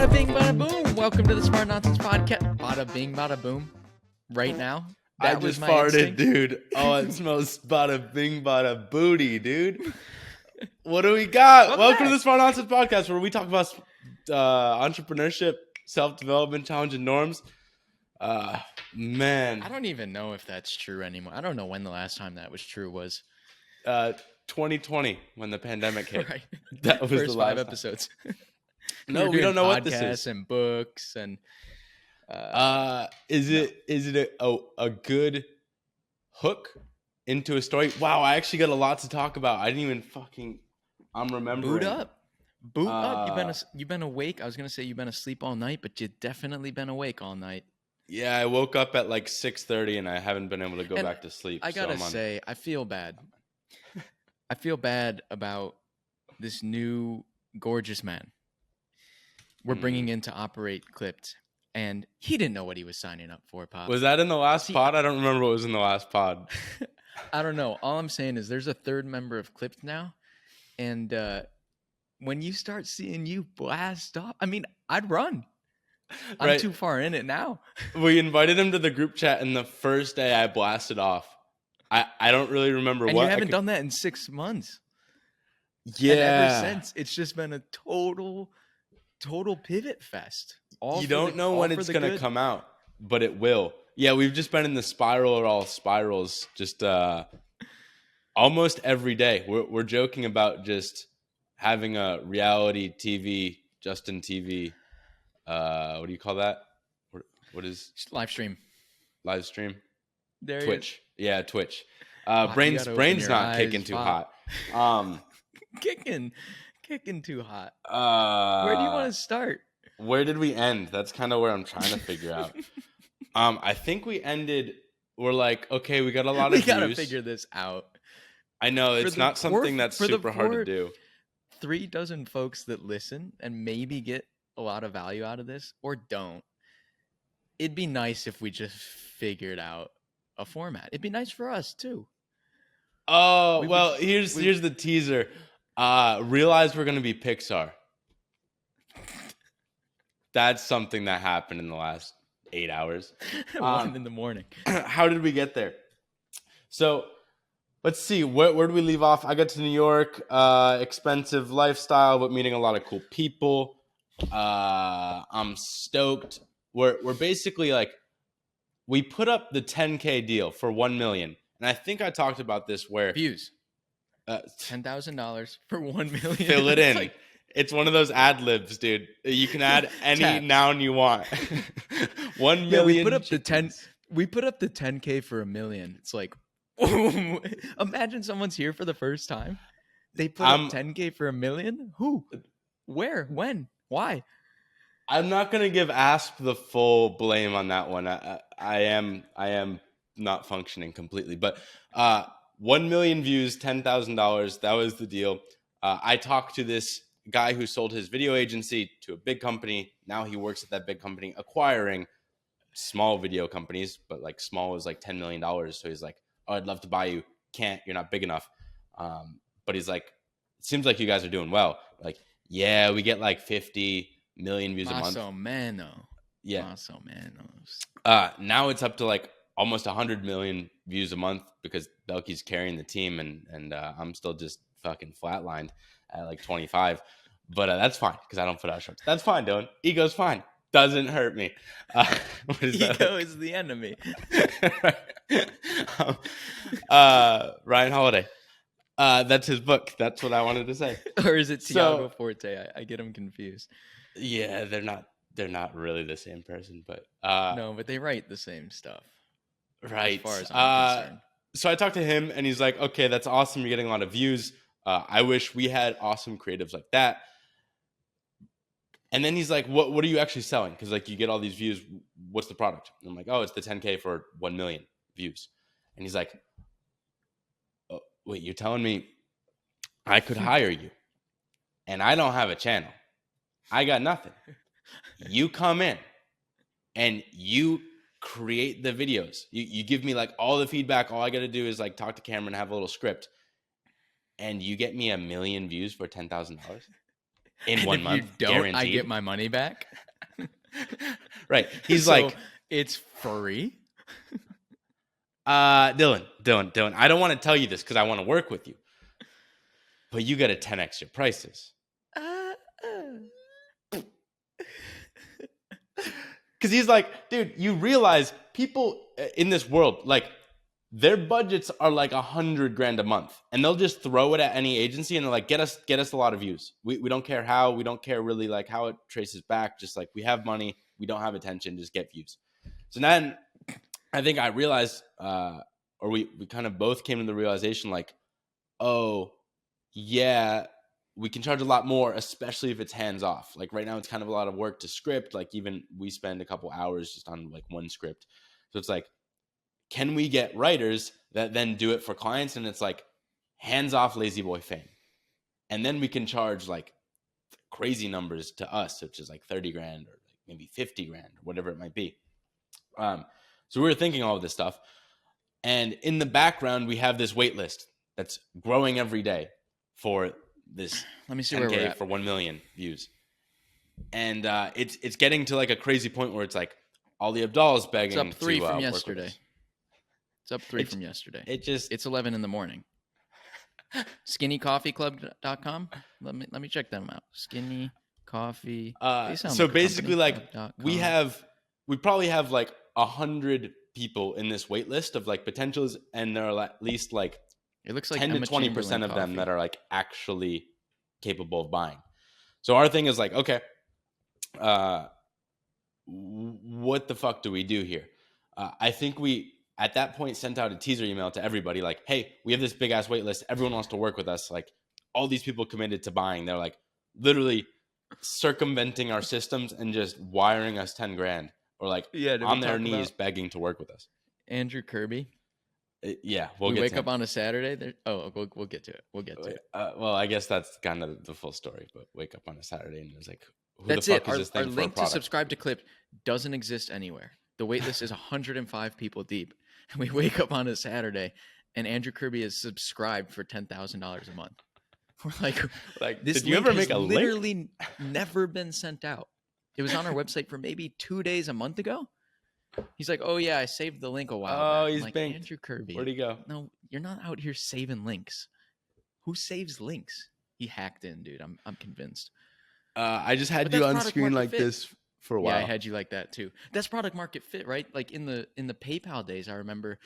Bada bing, bada boom. Welcome to the Smart Nonsense Podcast. Bada bing, bada boom. Right now. I just farted, dude. Oh, it smells bada bing, bada booty, dude. What do we got? Welcome to the Smart Nonsense Podcast, where we talk about entrepreneurship, self-development, challenge, and norms. Man. I don't even know if that's true anymore. I don't know when the last time that was true was. 2020, when the pandemic hit. Right. That was First the last 5 episodes. No, we don't know what this podcasts is. And books and. Is it a good hook into a story? Wow, I actually got a lot to talk about. I didn't even I'm remembering. Boot up. You've been awake. I was gonna say you've been asleep all night, but you've definitely been awake all night. Yeah, I woke up at like 6:30 and I haven't been able to go back to sleep. I gotta say, I feel bad. I feel bad about this new gorgeous man we're bringing in to operate Clipped. And he didn't know what he was signing up for, Pop. Was that in the last pod? I don't remember what was in the last pod. I don't know. All I'm saying is there's a third member of Clipped now. And when you start seeing you blast off, I mean, I'd run. I'm too far in it now. We invited him to the group chat, and the first day I blasted off. I don't really remember and what. You haven't done that in 6 months. Yeah. And ever since, it's just been a total pivot fest. You don't know when it's going to come out, but it will. Yeah, we've just been in the spiral of all spirals just almost every day. We're joking about just having a reality TV, Justin TV. What do you call that? What is live stream? Live stream. There Twitch. Yeah, Twitch. Brain's not kicking too hot. Kicking too hot. Where do you want to start? Where did we end? That's kind of where I'm trying to figure out. I think we ended. We're like, okay, we got a lot of views. We gotta figure this out. I know it's not something that's super hard to do. 3 dozen folks that listen and maybe get a lot of value out of this, or don't. It'd be nice if we just figured out a format. It'd be nice for us too. Oh, here's the teaser. Realize we're gonna be Pixar. That's something that happened in the last 8 hours. 1 in the morning. How did we get there? So let's see. Where did we leave off? I got to New York. Expensive lifestyle, but meeting a lot of cool people. I'm stoked. We're basically like, we put up the 10K deal for 1 million. And I think I talked about this where views. $10,000 for 1 million. Fill it in. It's one of those ad libs, dude. You can add any noun you want. 1 million. We put up the 10. We put up the 10K for 1 million. It's like, imagine someone's here for the first time. They put up 10K for 1 million. Who? Where? When? Why? I'm not gonna give Asp the full blame on that one. I am not functioning completely, but 1 million views, $10,000. That was the deal. I talked to this guy who sold his video agency to a big company. Now he works at that big company acquiring small video companies, but like small is like $10 million. So he's like, oh, I'd love to buy you. Can't, you're not big enough. But he's like, it seems like you guys are doing well. Like, yeah, we get like 50 million views a month. Yeah. Now it's up to like almost 100 million views a month because Belky's carrying the team and I'm still just fucking flatlined at like 25, but that's fine because I don't put out shorts. That's fine, Dylan. Ego's fine. Doesn't hurt me. Ego is the enemy. Ryan Holiday. That's his book. That's what I wanted to say. Or is it Tiago Forte? I get them confused. Yeah, they're not really the same person, but no, but they write the same stuff. Right. As far as I'm concerned. So I talked to him and he's like, okay, that's awesome. You're getting a lot of views. I wish we had awesome creatives like that. And then he's like, what are you actually selling? Because like you get all these views. What's the product? And I'm like, oh, it's the 10K for 1 million views. And he's like, oh, wait, you're telling me I could hire you and I don't have a channel. I got nothing. You come in and you create the videos. You give me like all the feedback. All I got to do is like talk to camera and have a little script. And you get me 1 million views for $10,000. in And 1 if month, you don't, I guaranteed. get my money back. Right. He's So like, it's free. Dylan, I don't want to tell you this because I want to work with you, but you got to 10x your prices. Because he's like, dude, you realize people in this world, like, their budgets are like $100,000 a month, and they'll just throw it at any agency, and they're like, get us a lot of views. We don't care how, we don't care really like how it traces back. Just like, we have money, we don't have attention, just get views. So then I think I realized, or we kind of both came to the realization, like, oh yeah, we can charge a lot more, especially if it's hands off. Like right now, it's kind of a lot of work to script. Like even we spend a couple hours just on like one script. So it's like, can we get writers that then do it for clients? And it's like hands off lazy boy fame. And then we can charge like crazy numbers to us, which is like 30 grand or like maybe 50 grand, or whatever it might be. So we were thinking all of this stuff. And in the background, we have this wait list that's growing every day for this Let me see 10K where we're at. for 1 million views. And it's getting to like a crazy point where it's like Ali Abdal's begging It's up 3 to from work with yesterday. us. It's up 3 from yesterday. It's 11 in the morning. Skinnycoffeeclub.com. Let me check them out. Skinny Coffee. So basically, like we probably have like 100 people in this wait list of like potentials, and there are at least like it looks like 10 to 20% of them that are like actually capable of buying. So our thing is like, okay, what the fuck do we do here? I think we at that point sent out a teaser email to everybody like, hey, we have this big ass wait list. Everyone wants to work with us. Like all these people committed to buying. They're like literally circumventing our systems and just wiring us 10 grand or like on their knees begging to work with us. Andrew Kirby. Yeah, we wake up on a Saturday. We'll get to it. Well, I guess that's kind of the full story. But wake up on a Saturday and it's like, who that's the fuck it. is this thing our for link a product? to subscribe to Clipped doesn't exist anywhere. The waitlist is 105 people deep, and we wake up on a Saturday, and Andrew Kirby is subscribed for $10,000 a month. We're like this. Did you ever make a literally link? Never been sent out. It was on our website for maybe 2 days a month ago. He's like, oh yeah, I saved the link a while back. Oh, he's like, banked. Andrew Kirby. Where'd he go? No, you're not out here saving links. Who saves links? He hacked in, dude. I'm convinced. I just had you on screen like this for a while. Yeah, I had you like that too. That's product market fit, right? Like in the PayPal days, I remember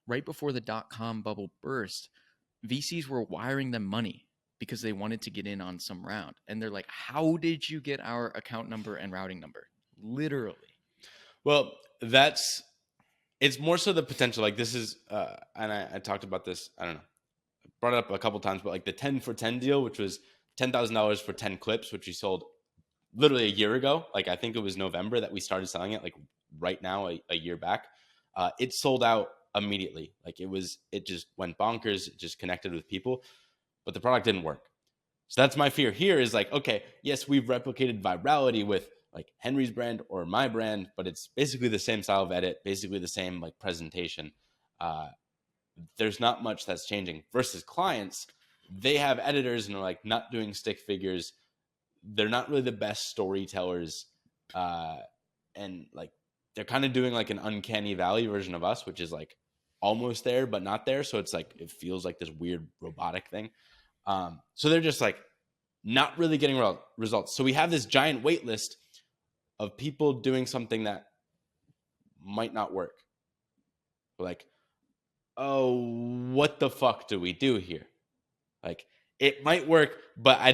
right before the .com bubble burst, VCs were wiring them money because they wanted to get in on some round. And they're like, how did you get our account number and routing number? Literally. Well, it's more so the potential. Like this is, and I talked about this, I don't know, brought it up a couple times, but like the 10 for 10 deal, which was $10,000 for 10 clips, which we sold literally a year ago. Like I think it was November that we started selling it, like right now, a year back. It sold out immediately. Like it just went bonkers. It just connected with people, but the product didn't work. So that's my fear here is like, okay, yes, we've replicated virality with like Henry's brand or my brand, but it's basically the same style of edit, basically the same like presentation. There's not much that's changing versus clients. They have editors and are like not doing stick figures. They're not really the best storytellers. And like, they're kind of doing like an uncanny valley version of us, which is like almost there, but not there. So it's like, it feels like this weird robotic thing. So they're just like not really getting results. So we have this giant wait list of people doing something that might not work. We're like, oh, what the fuck do we do here? Like, it might work, but we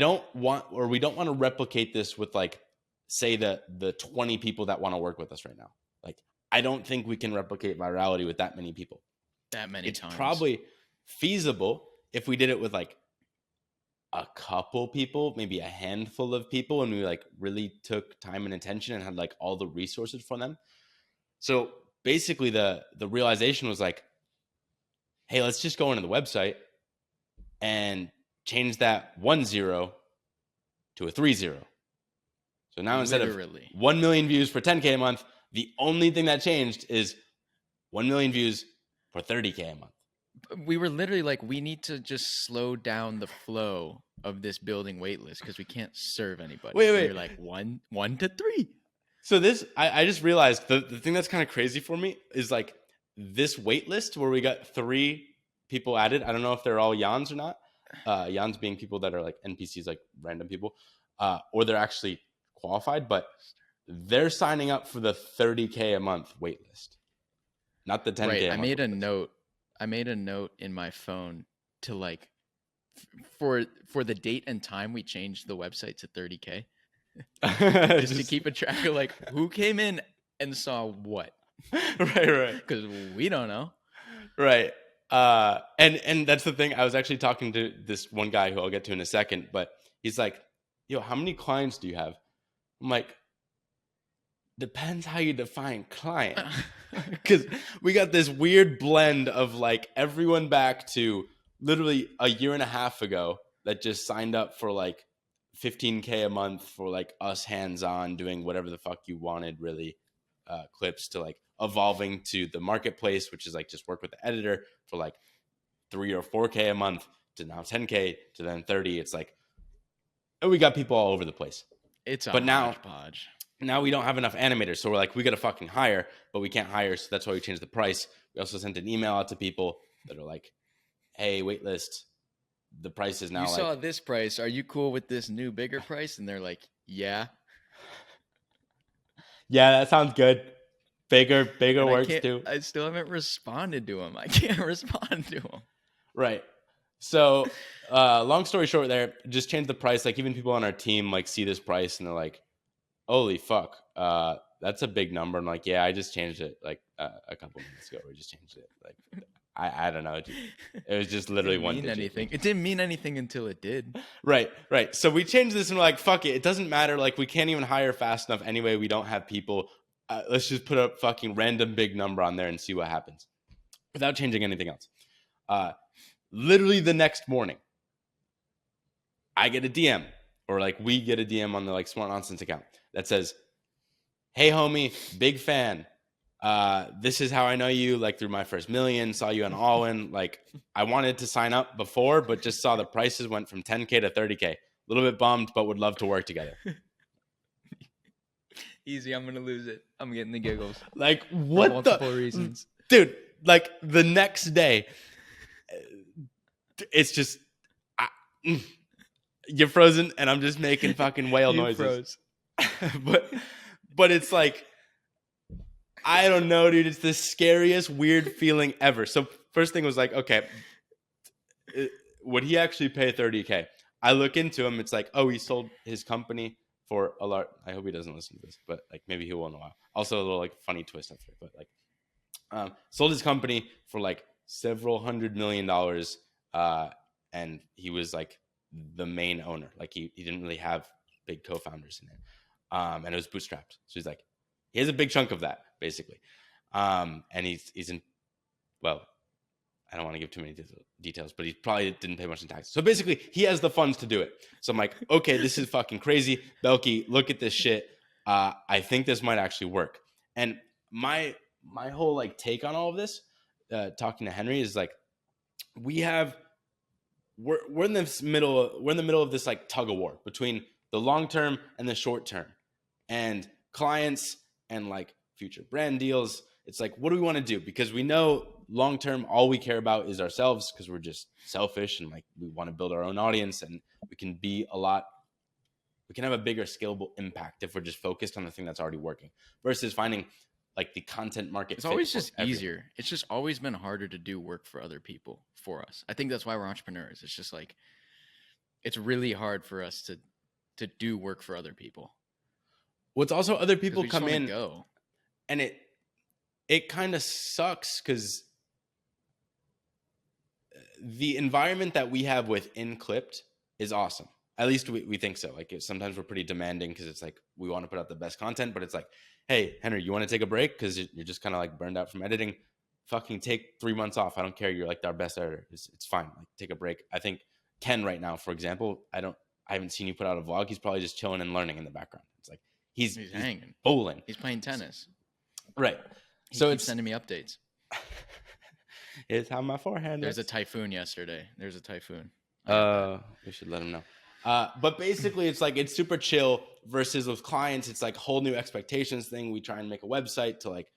don't want to replicate this with like, say the 20 people that want to work with us right now. Like, I don't think we can replicate virality with that many people. That many times. It's probably feasible if we did it with like a couple people, maybe a handful of people, and we like really took time and attention and had like all the resources for them. So basically the realization was like, hey, let's just go into the website and change that 10 to a 30. So now instead of 1 million views for 10K a month, the only thing that changed is 1 million views for 30K a month. We were literally like, we need to just slow down the flow of this building wait list because we can't serve anybody. Wait, And wait. you're like, one to three. So this, I just realized the thing that's kind of crazy for me is like this wait list where we got 3 people added. I don't know if they're all Yans or not. Yans being people that are like NPCs, like random people, or they're actually qualified, but they're signing up for the 30K a month wait list, not the 10K Right. a month. I made a note in my phone to like, for the date and time we changed the website to 30K. Just to keep a track of like who came in and saw what. right. Because we don't know. Right. And that's the thing. I was actually talking to this one guy who I'll get to in a second, but he's like, yo, how many clients do you have? I'm like, depends how you define client. Because we got this weird blend of like everyone back to literally a year and a half ago that just signed up for like 15K a month for like us hands-on doing whatever the fuck you wanted, really, clips, to like evolving to the marketplace, which is like just work with the editor for like 3 or 4K a month to now 10K to then 30. It's like, and we got people all over the place. It's a but hodgepodge. Now we don't have enough animators, so we're like, we got to fucking hire, but we can't hire, so that's why we changed the price. We also sent an email out to people that are like, hey, waitlist, the price is now you like... saw this price. Are you cool with this new bigger price? And they're like, yeah. Yeah, that sounds good. Bigger works too. I still haven't responded to him. I can't respond to him. Right. So, long story short there, just change the price. Like even people on our team like see this price and they're like, holy fuck, that's a big number. I'm like, yeah, I just changed it like a couple minutes ago. We just changed it. Like, I don't know. It was just literally one digit. Anything. It didn't mean anything until it did. Right. So we changed this and we're like, fuck it. It doesn't matter. Like we can't even hire fast enough anyway. We don't have people. Let's just put a fucking random big number on there and see what happens without changing anything else. Literally the next morning, I get a DM, or like we get a DM on the like Smart Nonsense account that says, hey homie, big fan. This is how I know you, like through my first million, saw you on Allin. Like I wanted to sign up before, but just saw the prices went from 10K to 30K. A little bit bummed, but would love to work together. Easy, I'm gonna lose it. I'm getting the giggles. Like what? For multiple reasons, dude. Like the next day, it's just you're frozen, and I'm just making fucking whale noises. but it's like, I don't know, dude. It's the scariest, weird feeling ever. So first thing was like, okay, would he actually pay 30K? I look into him. It's like, oh, he sold his company for a lot. I hope he doesn't listen to this, but like maybe he will in a while. Also a little like funny twist after it, but like sold his company for like several $100 million, and he was like the main owner. Like he didn't really have big co-founders in it, and it was bootstrapped. So he's like, he has a big chunk of that basically, and he's in, well, I don't want to give too many details, but he probably didn't pay much in taxes. So basically, he has the funds to do it. So I'm like, okay, this is fucking crazy. Belky, look at this shit. I think this might actually work. And my whole like take on all of this, talking to Henry, is like, we're in the middle of this like tug of war between the long term and the short term, and clients and like future brand deals. It's like, what do we want to do? Because we know long term, all we care about is ourselves, because we're just selfish and like we want to build our own audience, and we can have a bigger scalable impact if we're just focused on the thing that's already working versus finding like the content market. It's always just easier. It's just always been harder to do work for other people for us. I think that's why we're entrepreneurs. It's just like, it's really hard for us to do work for other people. What's also, other people come in go. And it kind of sucks because the environment that we have within Clipped is awesome. At least we think so. Like sometimes we're pretty demanding because it's like we want to put out the best content, but it's like, hey, Henry, you want to take a break because you're just kind of like burned out from editing? Fucking take 3 months off. I don't care. You're like our best editor. It's fine. Like take a break. I think Ken right now, for example, I haven't seen you put out a vlog. He's probably just chilling and learning in the background. It's like he's hanging, bowling. He's playing tennis. Right. So it's sending me updates. It's on my forehead. There's a typhoon yesterday. There's a typhoon. I heard that. We should let him know. But basically, it's like it's super chill versus with clients. It's like whole new expectations thing. We try and make a website to like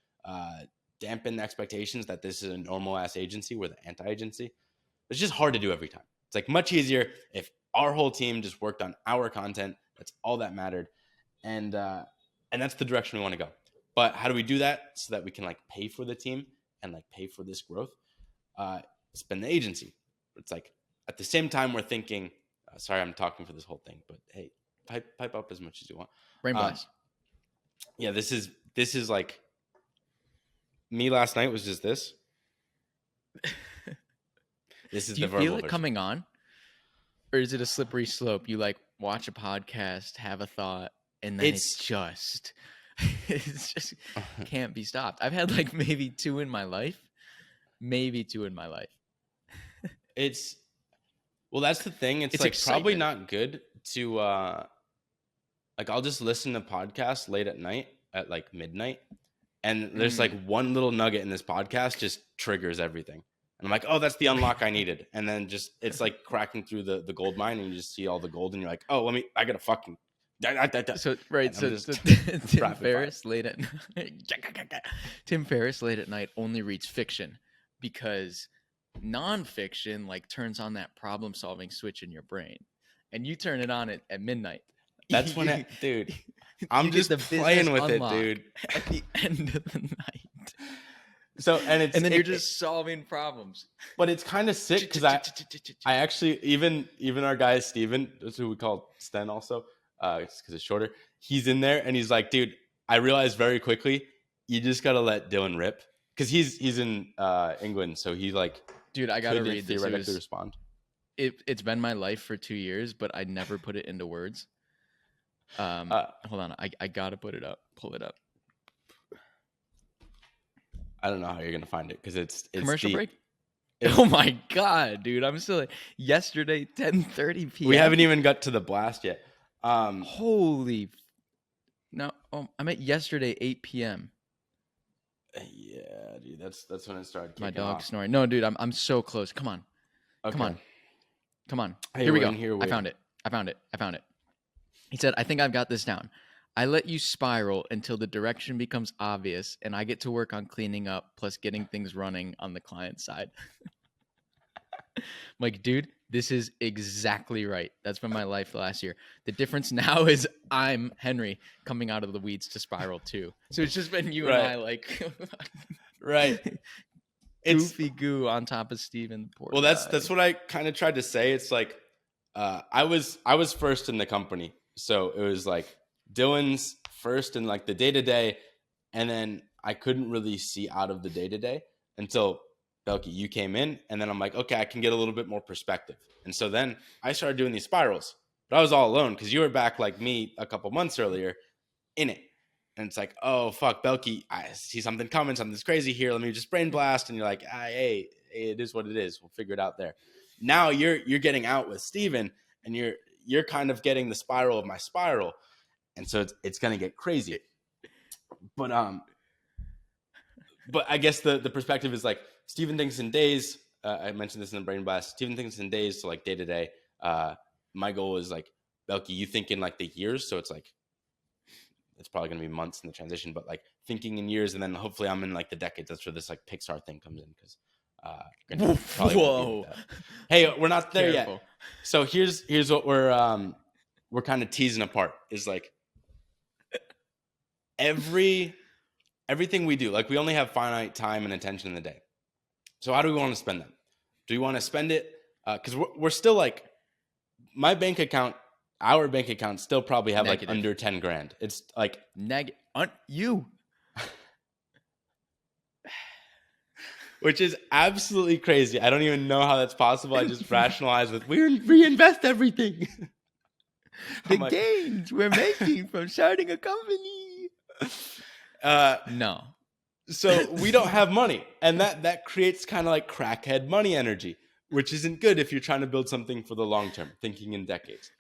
dampen the expectations that this is a normal ass agency. We're the anti-agency. It's just hard to do every time. It's like much easier if our whole team just worked on our content. That's all that mattered, and that's the direction we want to go. But how do we do that so that we can like pay for the team and like pay for this growth? Spend the agency. It's like at the same time we're thinking. Sorry, I'm talking for this whole thing, but hey, pipe up as much as you want. Brain blast. Yeah, this is like me last night was just this. This is Do the you verbal feel it version. coming on? Or is it a slippery slope? You like watch a podcast, have a thought, and then it's just can't be stopped. I've had like maybe two in my life. It's well, that's the thing. It's like excitement. probably not good to like I'll just listen to podcasts late at night at like midnight, and there's like one little nugget in this podcast just triggers everything. And I'm like, oh, that's the unlock I needed. And then just it's like cracking through the gold mine, and you just see all the gold, and you're like, oh, I gotta fucking. So right, so Tim Ferriss late at night only reads fiction because nonfiction like turns on that problem solving switch in your brain, and you turn it on at midnight. That's when dude, I'm just playing with it, dude. At the end of the night. So and then you're just solving problems. But it's kind of sick because I actually even our guy Steven, that's who we call Sten also, because it's shorter. He's in there and he's like, dude, I realized very quickly you just gotta let Dylan rip because he's in England, so he like. Dude, I gotta read this. Theoretically respond. It's been my life for 2 years, but I never put it into words. Hold on, I gotta pull it up. I don't know how you're gonna find it because it's commercial break. Oh my god, dude! I'm still like, yesterday 10:30 p.m. We haven't even got to the blast yet. Holy, no! Oh, I meant yesterday 8 p.m. Yeah, dude, that's when it started. My dog's snoring. No, dude, I'm so close. Come on, okay. come on. Hey, here we go. I found it. He said, "I think I've got this down. I let you spiral until the direction becomes obvious, and I get to work on cleaning up, plus getting things running on the client side." I'm like, dude, this is exactly right. That's been my life last year. The difference now is I'm Henry coming out of the weeds to spiral too. So it's just been you and I like, right. Goofy goo on top of Steven. Well, that's what I kind of tried to say. It's like I was first in the company, so it was like Dylan's first in like the day-to-day, and then I couldn't really see out of the day-to-day until Belky, you came in, and then I'm like, okay, I can get a little bit more perspective. And so then I started doing these spirals, but I was all alone because you were back like me a couple months earlier in it. And it's like, oh, fuck, Belky, I see something coming, something's crazy here. Let me just brain blast. And you're like, hey, it is what it is. We'll figure it out there. Now you're getting out with Steven, and you're kind of getting the spiral of my spiral. And so it's going to get crazy. But I guess the perspective is like, Steven thinks in days. I mentioned this in the brain blast. Steven thinks in days, so like day to day. My goal is like, Belky, you think in like the years. So it's like, it's probably going to be months in the transition, but like thinking in years, and then hopefully I'm in like the decades. That's where this like Pixar thing comes in because. Whoa! Hey, we're not there Careful. yet. So here's what we're kind of teasing apart is like everything we do. Like we only have finite time and attention in the day. So how do we want to spend them? Do we want to spend it? Because we're still like our bank account still probably have negative. Like under 10 grand. It's like negative. Which is absolutely crazy. I don't even know how that's possible. I just rationalize with we reinvest everything. The gains we're making from starting a company. No. So we don't have money. And that creates kind of like crackhead money energy, which isn't good if you're trying to build something for the long term, thinking in decades.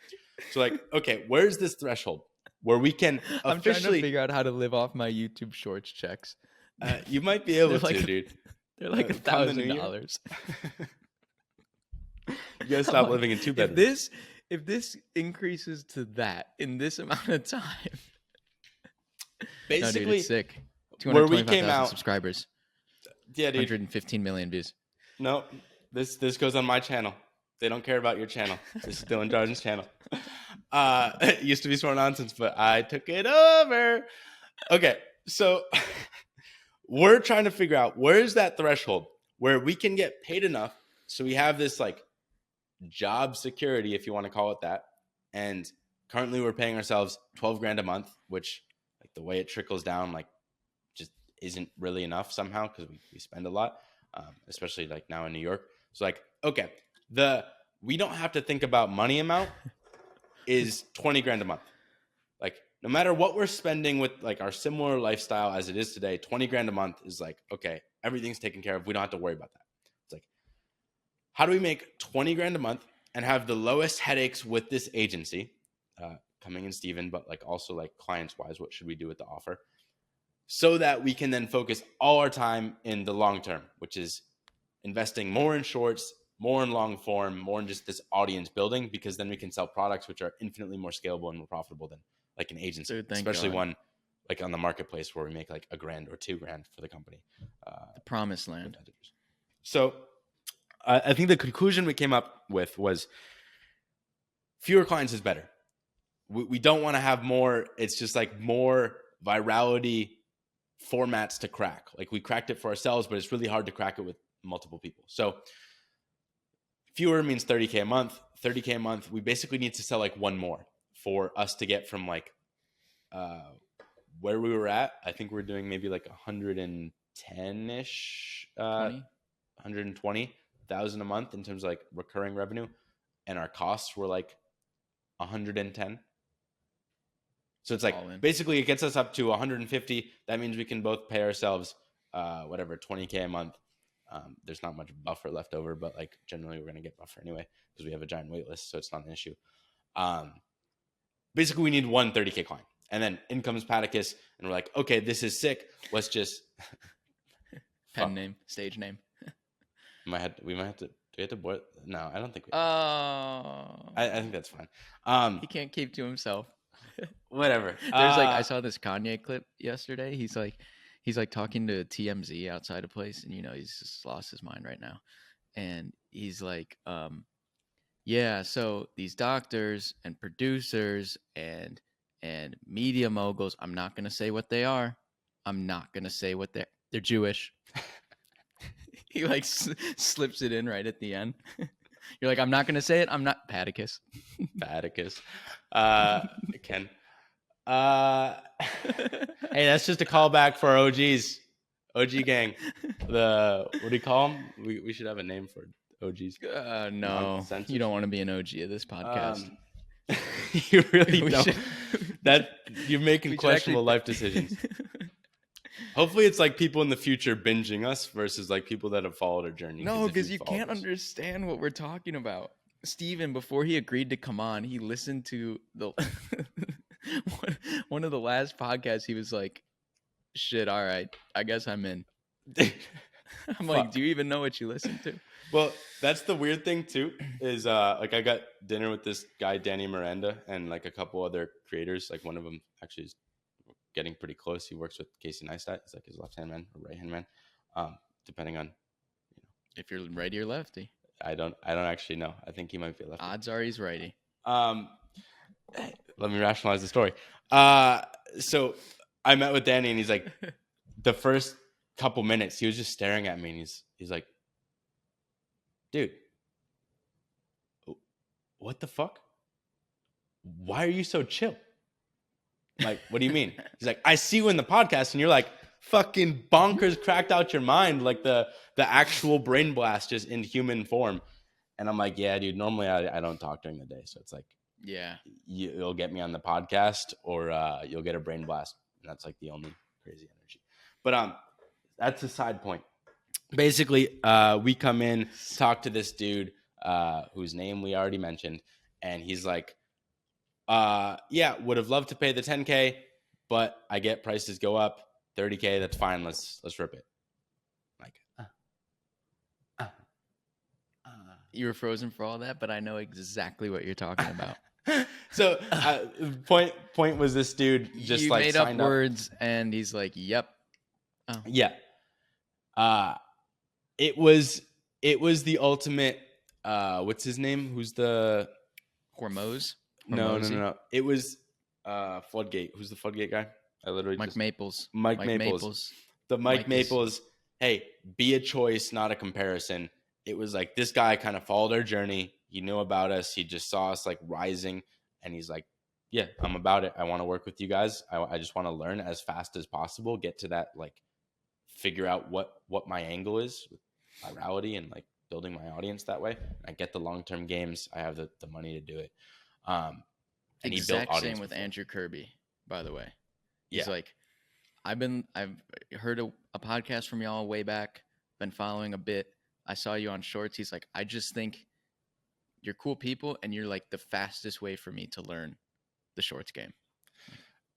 So like, okay, where's this threshold where we can officially... I'm trying to figure out how to live off my YouTube Shorts checks. You might be able to, dude. They're like come the new year. $1,000. You gotta stop living in 2 bedrooms. If this increases to that in this amount of time, no, dude, Basically, it's sick. where we 225,000 came out, subscribers, yeah, dude. 115 million views. No, this goes on my channel. They don't care about your channel. This is Dylan Jardon's channel. It used to be Smart Nonsense, but I took it over. Okay, so we're trying to figure out where's that threshold where we can get paid enough so we have this like job security, if you want to call it that. And currently we're paying ourselves 12 grand a month, which like the way it trickles down, like just isn't really enough somehow because we spend a lot, especially like now in New York. So like, okay, we don't have to think about money amount is 20 grand a month. Like no matter what we're spending with like our similar lifestyle as it is today, 20 grand a month is like, okay, everything's taken care of. We don't have to worry about that. It's like, how do we make 20 grand a month and have the lowest headaches with this agency, coming in Steven, but like also like clients wise, what should we do with the offer so that we can then focus all our time in the long term, which is investing more in shorts, more in long form, more in just this audience building, because then we can sell products which are infinitely more scalable and more profitable than like an agency, Dude, especially God. one like on the marketplace where we make like $1,000 or $2,000 for the company. The promised land. So I think the conclusion we came up with was fewer clients is better. We don't want to have more. It's just like more virality formats to crack. Like we cracked it for ourselves, but it's really hard to crack it with multiple people. So fewer means 30K a month. 30K a month. We basically need to sell like one more for us to get from like where we were at. I think we're doing maybe like 110-ish, 120,000 a month in terms of like recurring revenue, and our costs were like 110. So it's like basically it gets us up to 150. That means we can both pay ourselves whatever 20K a month. There's not much buffer left over, but like generally we're going to get buffer anyway because we have a giant wait list, so it's not an issue. Basically we need one 30K client, and then in comes Paticus, and we're like, okay, this is sick. Let's just pen name, stage name. we might have to. Do we have to board? No, I don't think we Oh, I think that's fine. He can't keep to himself. Whatever. There's like I saw this Kanye clip yesterday. He's like talking to TMZ outside a place, and he's just lost his mind right now. And he's like, yeah, so these doctors and producers and media moguls, I'm not gonna say what they are. I'm not gonna say what they're Jewish. He like slips it in right at the end. You're like, I'm not gonna say it. I'm not Paticus. Paticus. Ken. Hey, that's just a callback for our OGs. OG gang. What do you call them? We should have a name for OGs. No, you don't want to be an OG of this podcast. You really don't. That you're making questionable life decisions. Hopefully it's like people in the future binging us versus like people that have followed our journey. No, because you can't understand what we're talking about. Steven, before he agreed to come on, he listened to the one of the last podcasts. He was like, shit, all right, I guess I'm in. I'm like, do you even know what you listened to? Well, that's the weird thing too, is like I got dinner with this guy, Danny Miranda, and like a couple other creators. Like one of them actually is getting pretty close. He works with Casey Neistat. He's like his left-hand man or right-hand man, depending on if you're righty or lefty. I don't actually know. I think he might be a lefty. Odds are he's righty. Let me rationalize the story. So I met with Danny, and he's like, the first couple minutes, he was just staring at me, and he's like, dude, what the fuck? Why are you so chill? Like, what do you mean? He's like, I see you in the podcast, and you're like fucking bonkers, cracked out your mind, like the actual brain blast just in human form. And I'm like, yeah, dude, normally I don't talk during the day. So it's like, yeah, you'll get me on the podcast or you'll get a brain blast. And that's like the only crazy energy. But that's a side point. Basically, we come in, talk to this dude whose name we already mentioned. And he's like, yeah, would have loved to pay the 10K, but I get prices go up 30K. That's fine. Let's rip it. Like, You were frozen for all that, but I know exactly what you're talking about. So point was this dude just You like made up signed up. words, and he's like, "Yep." Oh, Yeah. It was the ultimate. What's his name? Who's the Hormoz, no. It was Floodgate. Who's the Floodgate guy? I literally Mike just Maples. Mike Maples. The Mike Mike is- Maples. Hey, be a choice, not a comparison. It was like this guy kind of followed our journey. He knew about us. He just saw us like rising, and he's like, "Yeah, I'm about it. I want to work with you guys. I just want to learn as fast as possible. Get to that like, figure out what my angle is with virality and like building my audience that way. I get the long term games. I have the money to do it." And he built exact audience same with before. Andrew Kirby, by the way. He's Yeah. like, I've heard a podcast from y'all way back, been following a bit. I saw you on Shorts. He's like, I just think you're cool people, and you're like the fastest way for me to learn the Shorts game.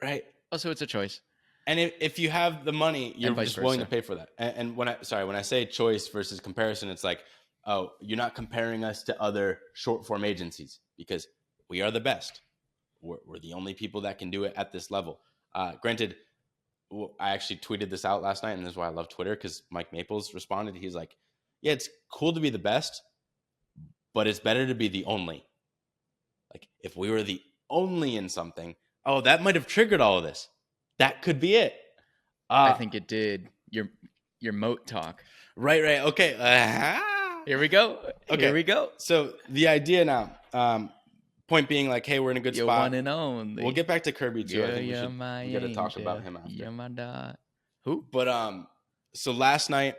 Right. Also, it's a choice. And if you have the money, you're vice just willing to versa. pay for that. And when I say choice versus comparison, it's like, oh, you're not comparing us to other short form agencies because we are the best. We're the only people that can do it at this level. Granted, I actually tweeted this out last night, and this is why I love Twitter, because Mike Maples responded. He's like, yeah, it's cool to be the best, but it's better to be the only. Like, if we were the only in something, oh, that might have triggered all of this. That could be it. I think it did. Your moat talk. Right. Okay. Here we go. Okay. Here we go. So the idea now, point being like, hey, we're in a good You're spot. one and only. We'll get back to Kirby too. Girl, I think we got to talk angel. about him after. You're my dog. Who? But so last night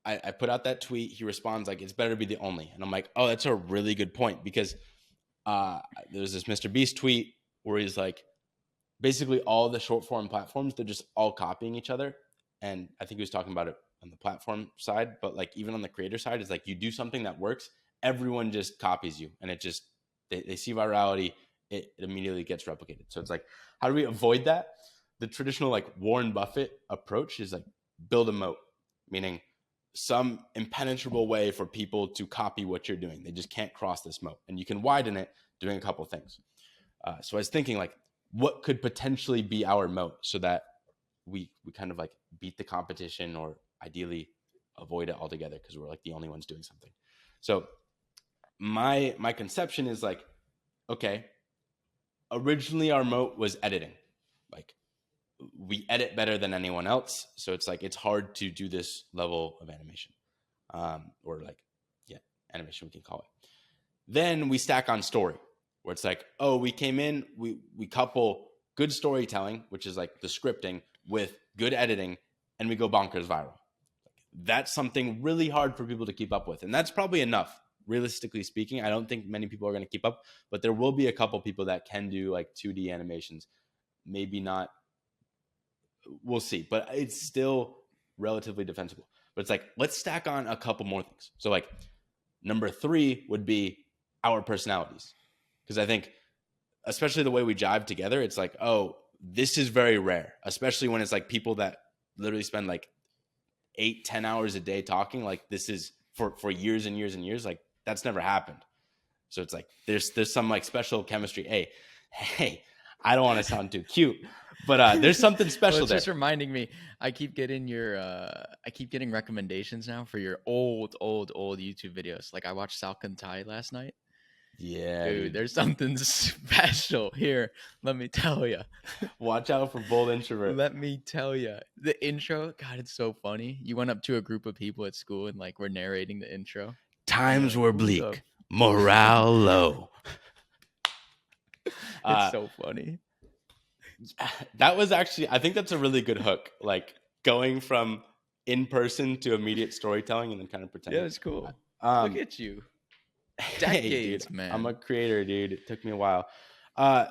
I put out that tweet. He responds like, it's better to be the only. And I'm like, oh, that's a really good point, because there's this Mr. Beast tweet where he's like, basically all the short form platforms, they're just all copying each other. And I think he was talking about it on the platform side, but like even on the creator side, it's like you do something that works, everyone just copies you, and it just they see virality, it immediately gets replicated. So it's like, how do we avoid that? The traditional like Warren Buffett approach is like build a moat, meaning some impenetrable way for people to copy what you're doing. They just can't cross this moat, and you can widen it doing a couple things. So I was thinking like, what could potentially be our moat so that we kind of like beat the competition, or ideally avoid it altogether because we're like the only ones doing something. So my conception is like, okay, originally our moat was editing. Like, we edit better than anyone else. So it's like, it's hard to do this level of animation, or like, yeah, animation, we can call it. Then we stack on story, where it's like, oh, we came in, we couple good storytelling, which is like the scripting, with good editing, and we go bonkers viral. That's something really hard for people to keep up with. And that's probably enough. Realistically speaking, I don't think many people are going to keep up, but there will be a couple people that can do like 2D animations. Maybe not. We'll see. But it's still relatively defensible. But it's like, let's stack on a couple more things. So like number 3 would be our personalities. Because I think, especially the way we jive together, it's like, oh, this is very rare, especially when it's like people that literally spend like 8-10 hours a day talking. Like, this is for years and years and years. Like, that's never happened. So it's like there's some like special chemistry. Hey, I don't want to sound too cute, but there's something special well, it's there. Just reminding me, I keep getting recommendations now for your old YouTube videos. Like, I watched Salcon Tai last night. Yeah, dude, there's something special here. Let me tell you. Watch out for Bold Introvert. Let me tell you. The intro, God, it's so funny. You went up to a group of people at school and like were narrating the intro. Times were bleak, morale low. It's so funny. That was actually, I think that's a really good hook. Like, going from in person to immediate storytelling and then kind of pretending. Yeah, it's cool. Look at you. Decades, dude, man. I'm a creator, dude. It took me a while.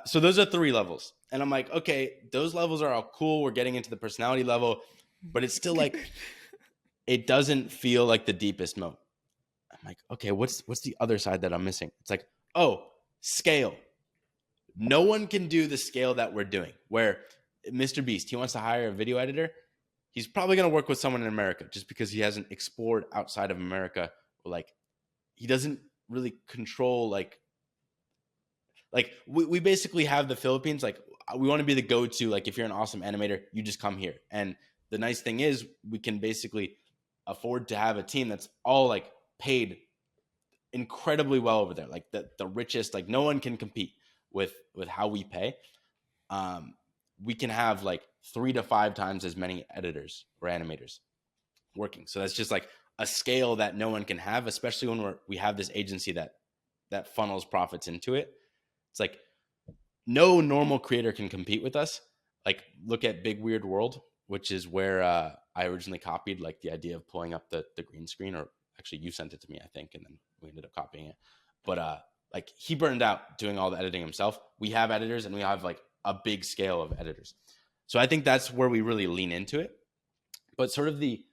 So those are 3 levels. And I'm like, okay, those levels are all cool. We're getting into the personality level, but it's still like, it doesn't feel like the deepest moat. I'm like, okay, what's the other side that I'm missing? It's like, oh, scale. No one can do the scale that we're doing, where Mr. Beast, he wants to hire a video editor. He's probably going to work with someone in America just because he hasn't explored outside of America. Or like, he doesn't really control like we basically have the Philippines, like we want to be the go-to, like if you're an awesome animator, you just come here. And the nice thing is we can basically afford to have a team that's all like paid incredibly well over there, like the richest, like no one can compete with how we pay. We can have like 3 to 5 times as many editors or animators working. So that's just like a scale that no one can have, especially when we have this agency that funnels profits into it. It's like no normal creator can compete with us. Like look at Big Weird World, which is where I originally copied like the idea of pulling up the green screen, or actually you sent it to me, I think, and then we ended up copying it. But like he burned out doing all the editing himself. We have editors and we have like a big scale of editors. So I think that's where we really lean into it. But sort of the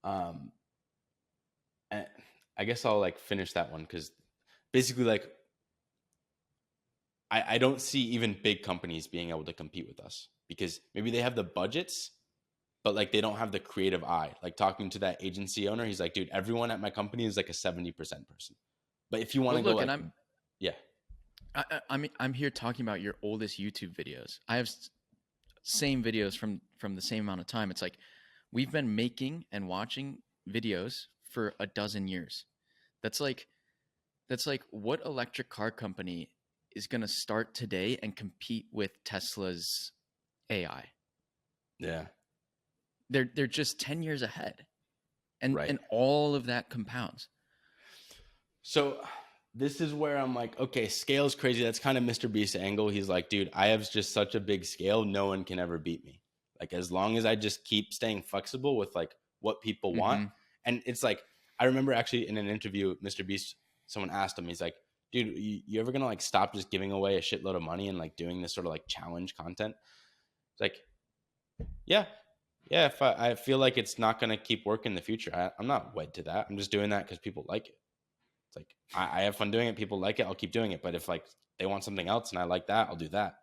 I guess I'll like finish that one because basically like I don't see even big companies being able to compete with us because maybe they have the budgets, but like they don't have the creative eye. Like talking to that agency owner, he's like, dude, everyone at my company is like a 70% person. But if you want to go, like, and yeah, I'm here talking about your oldest YouTube videos. I have same videos from the same amount of time. It's like we've been making and watching videos for a dozen years. That's like what electric car company is going to start today and compete with Tesla's AI? yeah, They're just 10 years ahead. And right. and all of that compounds. So this is where I'm like, okay, scale's crazy. That's kind of Mr. Beast's angle. He's like, dude, I have just such a big scale. No one can ever beat me. Like, as long as I just keep staying flexible with like what people want. And it's like, I remember actually in an interview, Mr. Beast, someone asked him, he's like, dude, you ever gonna like stop just giving away a shitload of money and like doing this sort of like challenge content? It's like, yeah. If I feel like it's not gonna keep working in the future, I'm not wed to that. I'm just doing that because people like it. It's like I have fun doing it. People like it. I'll keep doing it. But if like they want something else and I like that, I'll do that.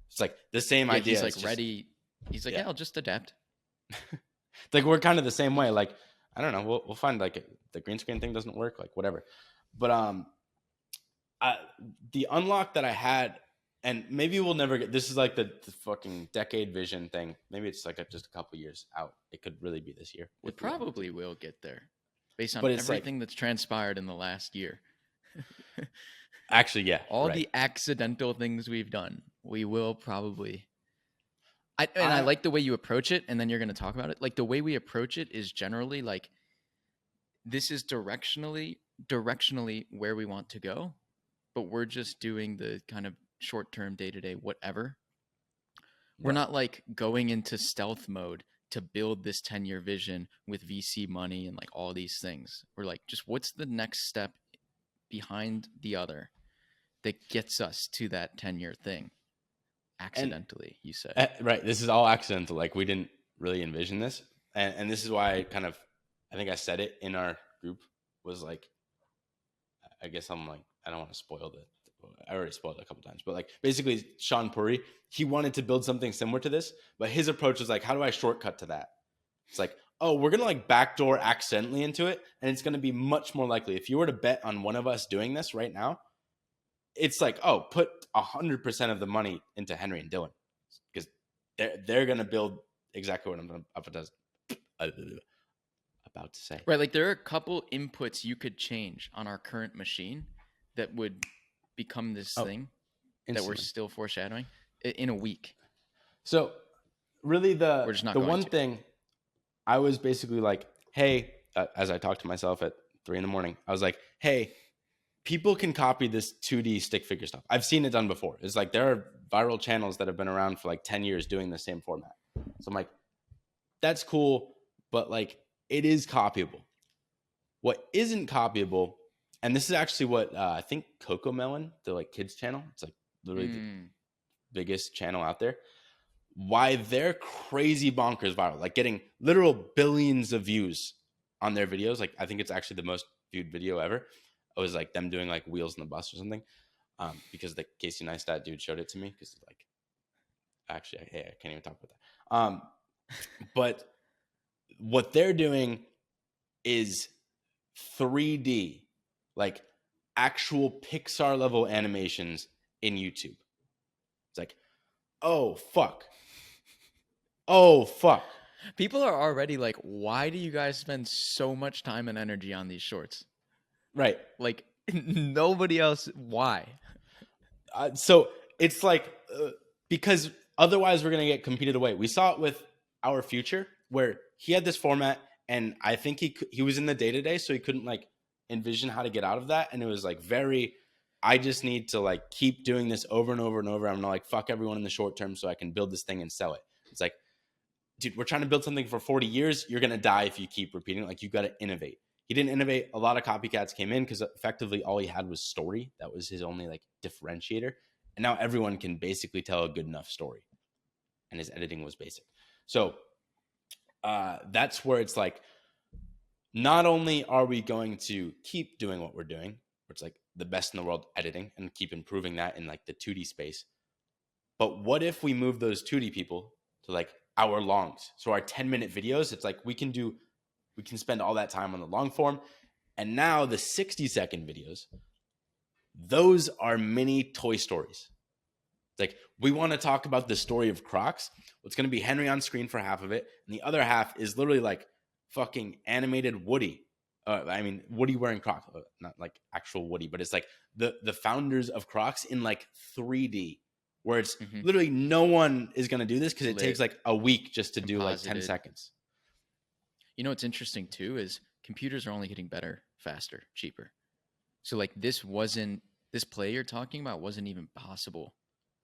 It's like the same idea. He's like just, ready. He's like, yeah, I'll just adapt. Like we're kind of the same way. Like I don't know. We'll find like the green screen thing doesn't work. Like whatever. But the unlock that I had, and maybe we'll never get. This is like the fucking decade vision thing. Maybe it's like just a couple years out. It could really be this year. It probably will get there, based on everything that's transpired in the last year. Actually, yeah. All the accidental things we've done, we will probably. I like the way you approach it, and then you're going to talk about it. Like the way we approach it is generally like, this is directionally where we want to go, but we're just doing the kind of short-term, day-to-day, whatever. We're not like going into stealth mode to build this 10-year vision with VC money and like all these things. We're like, just what's the next step behind the other that gets us to that 10-year thing? Accidentally, you said. Right. This is all accidental. Like we didn't really envision this. And this is why I think I said it in our group, was like, I guess I'm like, I don't want to spoil it. I already spoiled it a couple times, but like basically Sean Puri, he wanted to build something similar to this, but his approach was like, how do I shortcut to that? It's like, oh, we're going to like backdoor accidentally into it. And it's going to be much more likely. If you were to bet on one of us doing this right now, it's like, oh, put 100% of the money into Henry and Dylan, because they're going to build exactly what I'm about to say. Right. Like there are a couple inputs you could change on our current machine that would become this thing instantly that we're still foreshadowing in a week. So really the one thing I was basically like, hey, as I talked to myself at 3 a.m, I was like, hey, people can copy this 2D stick figure stuff. I've seen it done before. It's like there are viral channels that have been around for like 10 years doing the same format. So I'm like, that's cool, but like it is copyable. What isn't copyable, and this is actually what I think Coco Melon, the like kids channel, it's like literally the biggest channel out there, why they're crazy bonkers viral, like getting literal billions of views on their videos. Like I think it's actually the most viewed video ever. It was like them doing like wheels in the bus or something, because the Casey Neistat dude showed it to me, because like actually I can't even talk about that. But what they're doing is 3D, like actual Pixar level animations in YouTube. It's like, oh fuck. Oh fuck. People are already like, why do you guys spend so much time and energy on these shorts? Right. Like, nobody else. Why? So it's like, because otherwise we're going to get competed away. We saw it with Our Future, where he had this format, and I think he was in the day-to-day, so he couldn't like envision how to get out of that. And it was like I just need to like keep doing this over and over and over. I'm going to like fuck everyone in the short term so I can build this thing and sell it. It's like, dude, we're trying to build something for 40 years. You're going to die if you keep repeating it. Like, you got to innovate. He didn't innovate. A lot of copycats came in because effectively all he had was story. That was his only like differentiator. And now everyone can basically tell a good enough story. And his editing was basic. So that's where it's like, not only are we going to keep doing what we're doing, where it's like the best in the world editing, and keep improving that in like the 2D space, but what if we move those 2D people to like hour longs? So our 10-minute videos, it's like we can spend all that time on the long form. And now the 60-second videos, those are mini Toy Stories. It's like, we want to talk about the story of Crocs. Well, it's going to be Henry on screen for half of it. And the other half is literally like fucking animated Woody. Woody wearing Crocs. Not like actual Woody, but it's like the founders of Crocs in like 3D. Where it's literally no one is going to do this because it takes like a week just to do like 10 seconds. You know what's interesting too is computers are only getting better, faster, cheaper. So like this play you're talking about wasn't even possible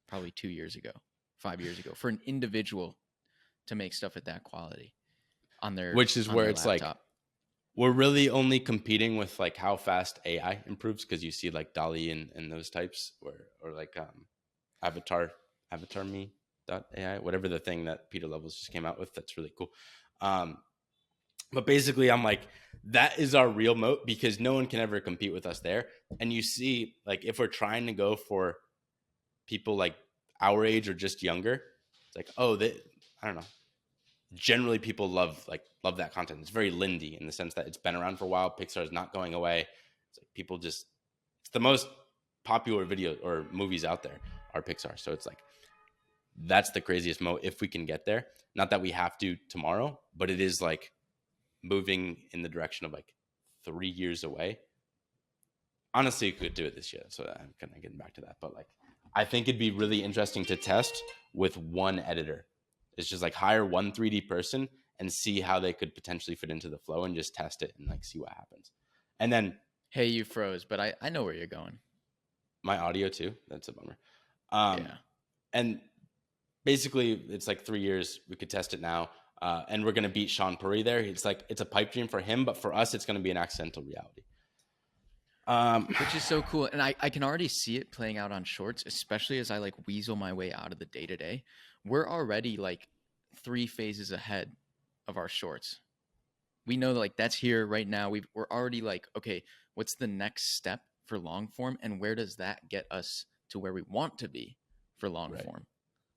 probably 2 years ago, 5 years ago, for an individual to make stuff at that quality on their Which is where it's laptop. like, we're really only competing with like how fast AI improves, because you see like DALL-E and those types, or like avatar me.ai, whatever the thing that Peter Levels just came out with. That's really cool. But basically I'm like, that is our real moat, because no one can ever compete with us there. And you see, like, if we're trying to go for people like our age or just younger, it's like, I don't know. Generally people love that content. It's very Lindy in the sense that it's been around for a while. Pixar is not going away. It's like it's the most popular video or movies out there are Pixar. So it's like, that's the craziest moat if we can get there. Not that we have to tomorrow, but it is like moving in the direction of like 3 years away. Honestly, you could do it this year. So I'm kind of getting back to that. But like, I think it'd be really interesting to test with one editor. It's just like hire one 3D person and see how they could potentially fit into the flow, and just test it and like see what happens. And then, hey, you froze, but I know where you're going. My audio too. That's a bummer. Yeah. And basically it's like 3 years. We could test it now. And we're going to beat Sean Puri there. It's like, it's a pipe dream for him, but for us, it's going to be an accidental reality. Which is so cool. And I can already see it playing out on shorts, especially as I like weasel my way out of the day-to-day. We're already like 3 phases ahead of our shorts. We know that like that's here right now. We're already like, okay, what's the next step for long form, and where does that get us to where we want to be for long form,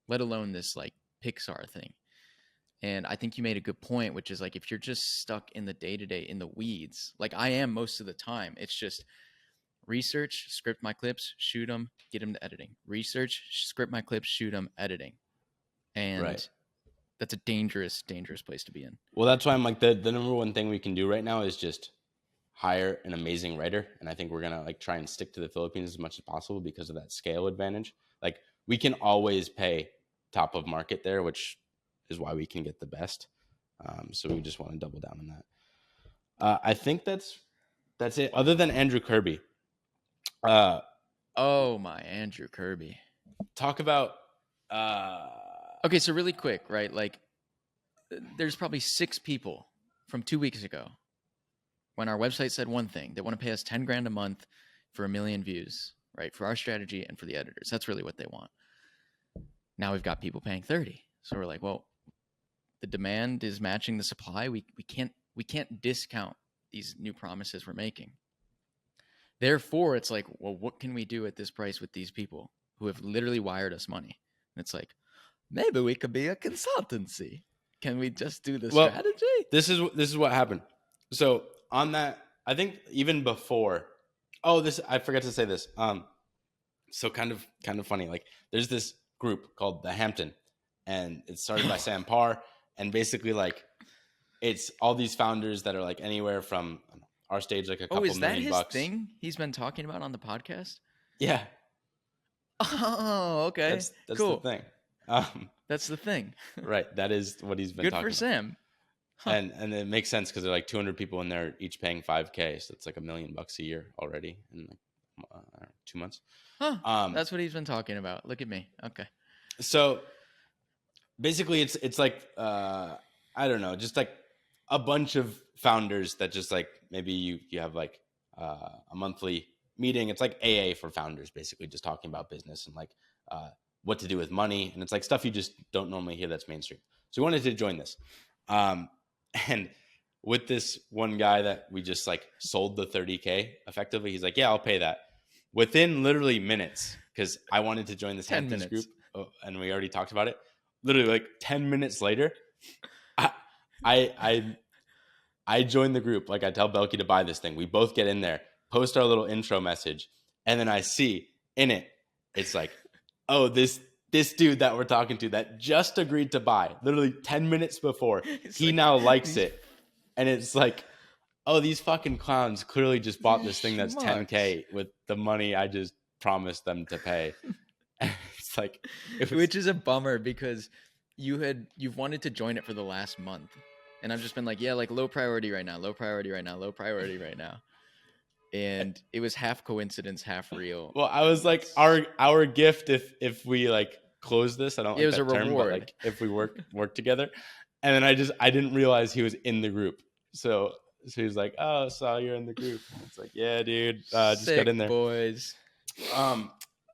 let alone this like Pixar thing. And I think you made a good point, which is like, if you're just stuck in the day-to-day, in the weeds, like I am most of the time, it's just research, script my clips, shoot them, get them to editing. Research, script my clips, shoot them, editing. And that's a dangerous, dangerous place to be in. Well, that's why I'm like, the number one thing we can do right now is just hire an amazing writer. And I think we're going to like try and stick to the Philippines as much as possible because of that scale advantage. Like, we can always pay top of market there, which is why we can get the best. So we just want to double down on that. I think that's it. Other than Andrew Kirby. Oh my, Andrew Kirby. Talk about. Okay, so really quick, right? Like, there's probably 6 people from 2 weeks ago when our website said one thing. They want to pay us $10,000 a month for 1 million views, right? For our strategy and for the editors. That's really what they want. Now we've got people paying 30. So we're like, well, the demand is matching the supply. We can't discount these new promises we're making. Therefore, it's like, well, what can we do at this price with these people who have literally wired us money? And it's like, maybe we could be a consultancy. Can we just do the strategy? This is what happened. So on that, I think even before Oh, this I forgot to say this. So kind of funny. Like there's this group called the Hampton, and it's started by Sam Parr, and basically like it's all these founders that are like anywhere from our stage, like a couple is that million his bucks. thing he's been talking about on the podcast? Yeah. Oh, okay. That's cool. the thing. That's the thing. Right. That is what he's been Good talking for about. Sam. Huh. And it makes sense because there are like 200 people in there, each paying $5,000, so it's like $1 million a year already in like 2 months. Huh. That's what he's been talking about. Look at me. Okay. So basically, it's like I don't know, just like a bunch of founders that just like maybe you have like a monthly meeting. It's like AA for founders, basically just talking about business and like what to do with money, and it's like stuff you just don't normally hear that's mainstream. So we wanted to join this. And with this one guy that we just like sold the $30,000 effectively, he's like, yeah, I'll pay that within literally minutes. Cause I wanted to join this 10 Hamptons minutes. group and we already talked about it. Literally like 10 minutes later, I joined the group. Like I tell Belky to buy this thing. We both get in there, post our little intro message. And then I see in it, it's like, oh, this dude that we're talking to that just agreed to buy literally 10 minutes before, he like, now likes it. And it's like, oh, these fucking clowns clearly just bought this thing that's $10,000 with the money I just promised them to pay. It's like, which is a bummer because you've wanted to join it for the last month. And I've just been like, yeah, like low priority right now, low priority right now, low priority right now. And it was half coincidence, half real. Well, I was like, our gift if we like close this, I don't like that term, but like if we work together. And then I didn't realize he was in the group. So he was like, oh, saw you're in the group. It's like, yeah, dude, just Sick, got in there, boys.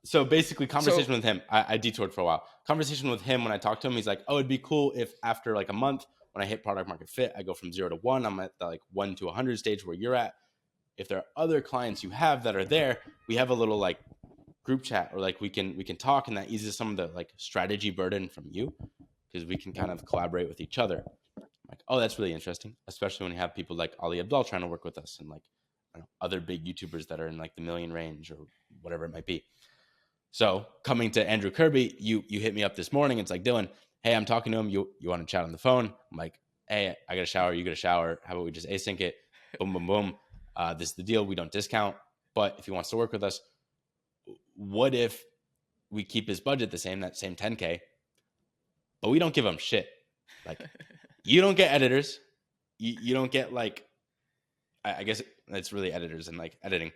So basically, conversation with him. I detoured for a while. Conversation with him when I talked to him, he's like, oh, it'd be cool if after like a month, when I hit product market fit, I go from 0 to 1. I'm at the like 1 to 100 stage where you're at. If there are other clients you have that are there, we have a little like group chat or like we can talk, and that eases some of the like strategy burden from you because we can kind of collaborate with each other. I'm like, oh, that's really interesting, especially when you have people like Ali Abdul trying to work with us and like other big YouTubers that are in like the million range or whatever it might be. So coming to Andrew Kirby, you hit me up this morning. It's like, Dylan, hey, I'm talking to him. You want to chat on the phone? I'm like, hey, I got a shower. You got a shower. How about we just async it? Boom, boom, boom. This is the deal. We don't discount. But if he wants to work with us, what if we keep his budget the same, that same $10,000, but we don't give him shit? Like, you don't get editors. You don't get like, I guess it's really editors and like editing.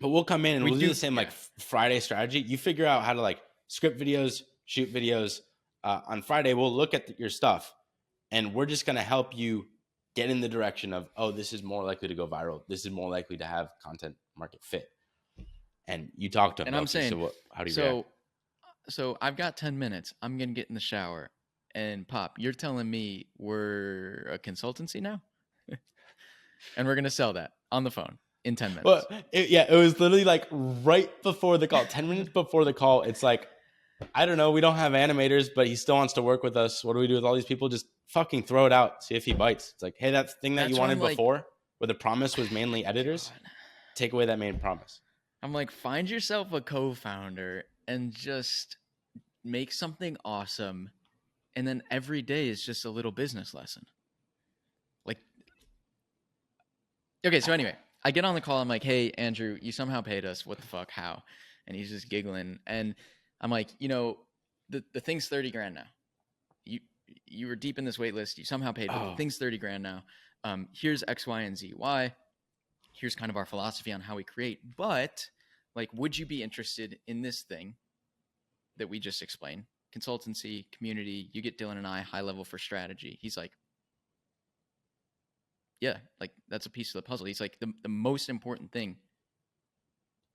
But we'll come in and we'll do the same like Friday strategy. You figure out how to like script videos, shoot videos. On Friday, we'll look at your stuff and we're just going to help you get in the direction of, oh, this is more likely to go viral. This is more likely to have content market fit. And you talk to him. And I'm saying, so how do you react? So I've got 10 minutes. I'm going to get in the shower. And Pop, you're telling me we're a consultancy now? And we're going to sell that on the phone in 10 minutes. Well, it was literally like right before the call, 10 minutes before the call. It's like, I don't know. We don't have animators, but he still wants to work with us. What do we do with all these people? Just fucking throw it out. See if he bites. It's like, hey, that thing that you wanted before where the promise was mainly editors, take away that main promise. I'm like, find yourself a co-founder and just make something awesome. And then every day is just a little business lesson. Like, okay, so anyway, I get on the call. I'm like, hey, Andrew, you somehow paid us. What the fuck? How? And he's just giggling. And I'm like, the thing's $30,000 now. You were deep in this wait list. You somehow paid. The thing's $30,000 now. Here's X, Y, and Z. Why? Here's kind of our philosophy on how we create. But like, would you be interested in this thing that we just explained? Consultancy, community, you get Dylan and I high level for strategy. He's like, yeah, like that's a piece of the puzzle. He's like, the most important thing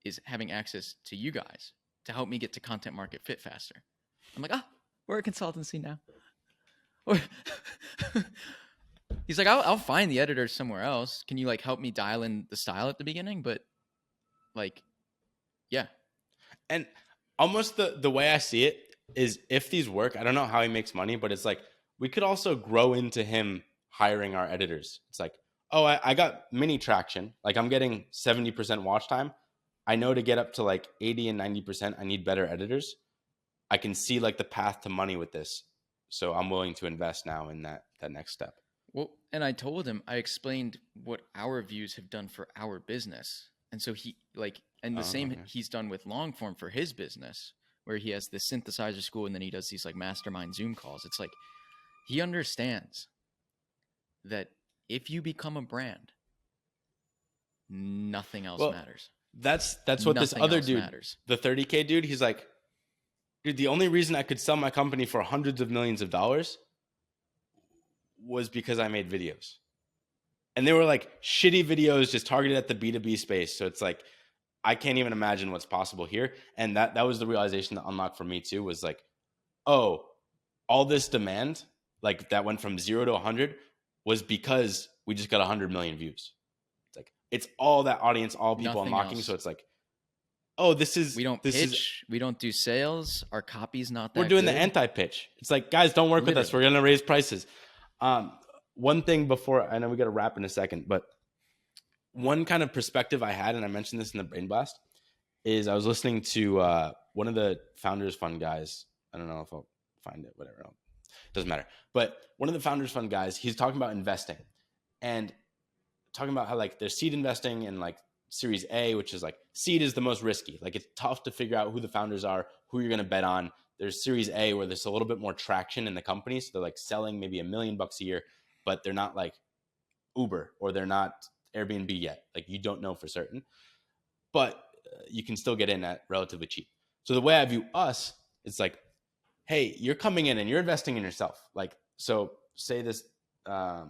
is having access to you guys to help me get to content market fit faster. I'm like, we're a consultancy now. He's like, I'll find the editors somewhere else. Can you like help me dial in the style at the beginning? But like, yeah. And almost the way I see it is if these work, I don't know how he makes money, but it's like, we could also grow into him hiring our editors. It's like, oh, I got mini traction. Like I'm getting 70% watch time. I know to get up to like 80 and 90%, I need better editors. I can see like the path to money with this. So I'm willing to invest now in that next step. Well, and I told him, I explained what our views have done for our business. And so he like, and the same Okay. he's done with long form for his business, where he has this synthesizer school and then he does these like mastermind Zoom calls. It's like, he understands that if you become a brand, nothing else matters. That's what this Nothing other else dude, matters. the 30K dude, he's like, dude, the only reason I could sell my company for hundreds of millions of dollars was because I made videos. And they were like shitty videos just targeted at the B2B space. So it's like, I can't even imagine what's possible here. And that was the realization that unlocked for me too, was like, oh, all this demand, like that went from 0 to 100 was because we just got 100 million views. It's like, it's all that audience, all people Nothing unlocking. else. So it's like, oh, this is, We don't this pitch. We don't do sales. Our copy's not that we're doing good. the anti-pitch. It's like, guys, don't work with us. We're going to raise prices. One thing before, I know we got to wrap in a second, but one kind of perspective I had, and I mentioned this in the Brain Blast, is I was listening to one of the Founders Fund guys. I don't know if I'll find it, whatever. Doesn't matter. But one of the Founders Fund guys, he's talking about investing and talking about how like there's seed investing and like Series A, which is like seed is the most risky. Like it's tough to figure out who the founders are, who you're going to bet on. There's Series A where there's a little bit more traction in the company. So they're like selling maybe $1 million a year, but they're not like Uber or they're not Airbnb yet. Like you don't know for certain, but you can still get in at relatively cheap. So the way I view us, it's like, hey, you're coming in and you're investing in yourself. Like, so say this, I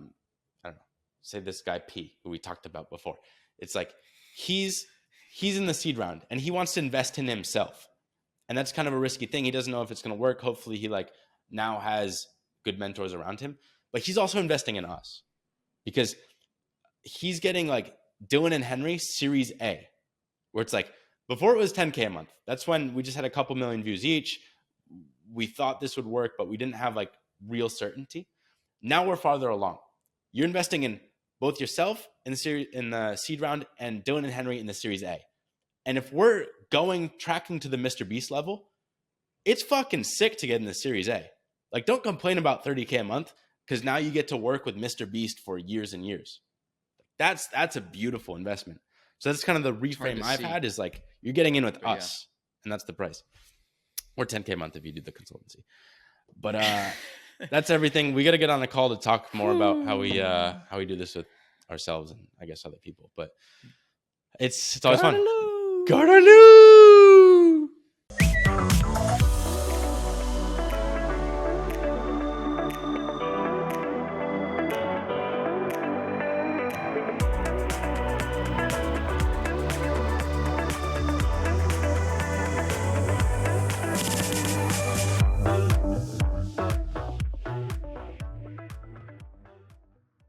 don't know, say this guy P, who we talked about before. It's like, he's in the seed round and he wants to invest in himself. And that's kind of a risky thing. He doesn't know if it's going to work. Hopefully he like now has good mentors around him, but he's also investing in us because he's getting like Dylan and Henry Series A, where it's like, before it was 10K a month. That's when we just had a couple million views each. We thought this would work, but we didn't have like real certainty. Now we're farther along. You're investing in both yourself in the seed round and Dylan and Henry in the Series A. And if we're tracking to the Mr. Beast level, it's fucking sick to get in the Series A. Like, don't complain about 30K a month because now you get to work with Mr. Beast for years and years. That's a beautiful investment. So that's kind of the reframe I've had is like, you're getting in with us and that's the price. Or 10K a month if you do the consultancy. But that's everything. We got to get on a call to talk more about how we do this with ourselves and I guess other people. But it's always fun. Gardeloo!